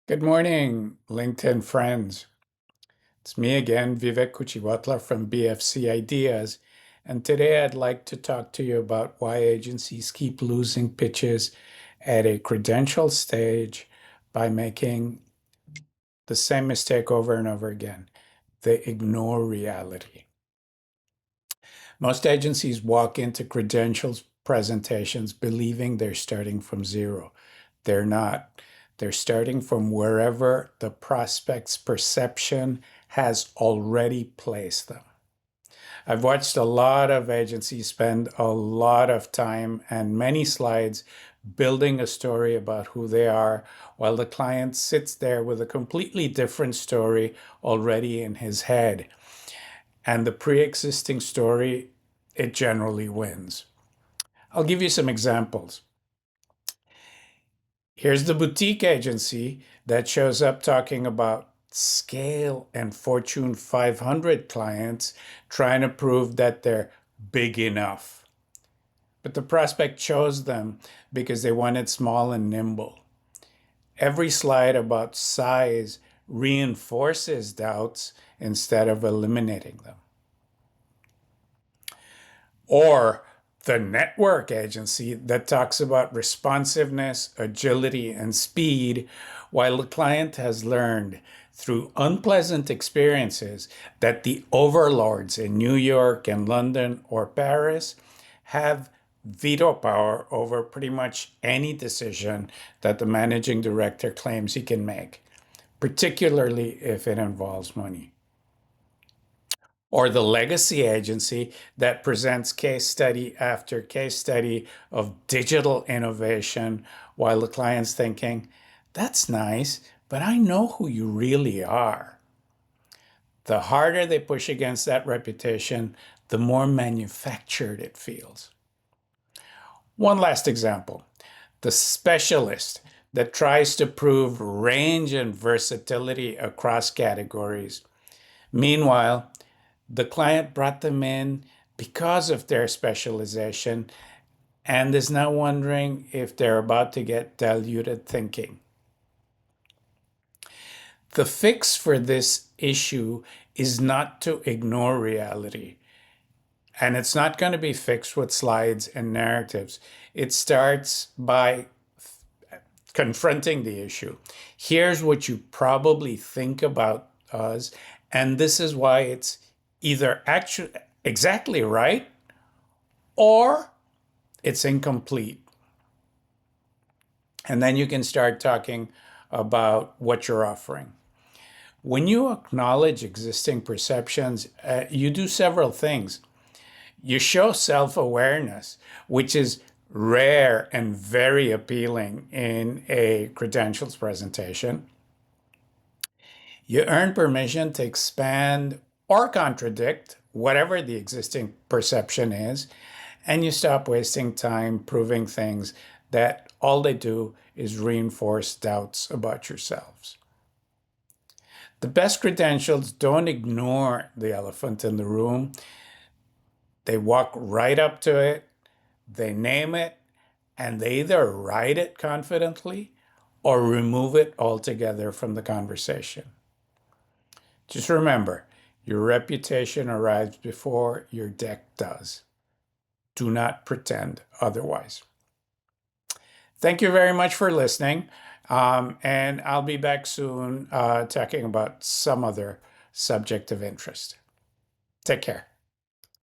Good morning, LinkedIn friends. It's me again, Vivek Kuchiwatla from BFC Ideas. And today I'd like to talk to you about why agencies keep losing pitches at a credential stage by making the same mistake over and over again. They ignore reality. Most agencies walk into credentials presentations believing they're starting from zero. They're not. They're starting from wherever the prospect's perception has already placed them. I've watched a lot of agencies spend a lot of time and many slides building a story about who they are, while the client sits there with a completely different story already in his head. And the pre-existing story, it generally wins. I'll give you some examples. Here's the boutique agency that shows up talking about scale and Fortune 500 clients, trying to prove that they're big enough. But the prospect chose them because they wanted small and nimble. Every slide about size reinforces doubts instead of eliminating them. Or the network agency that talks about responsiveness, agility, and speed, while the client has learned through unpleasant experiences that the overlords in New York and London or Paris have veto power over pretty much any decision that the managing director claims he can make, particularly if it involves money. Or the legacy agency that presents case study after case study of digital innovation while the client's thinking, that's nice, but I know who you really are. The harder they push against that reputation, the more manufactured it feels. One last example, the specialist that tries to prove range and versatility across categories. Meanwhile, the client brought them in because of their specialization and is now wondering if they're about to get diluted thinking. The fix for this issue is not to ignore reality. And it's not going to be fixed with slides and narratives. It starts by confronting the issue. Here's what you probably think about us, and this is why it's either actually exactly right or it's incomplete. And then you can start talking about what you're offering. When you acknowledge existing perceptions, you do several things. You show self-awareness, which is rare and very appealing in a credentials presentation. You earn permission to expand or contradict whatever the existing perception is, and you stop wasting time proving things that all they do is reinforce doubts about yourselves. The best credentials don't ignore the elephant in the room. They walk right up to it, they name it, and they either write it confidently or remove it altogether from the conversation. Just remember, your reputation arrives before your deck does. Do not pretend otherwise. Thank you very much for listening. And I'll be back soon talking about some other subject of interest. Take care.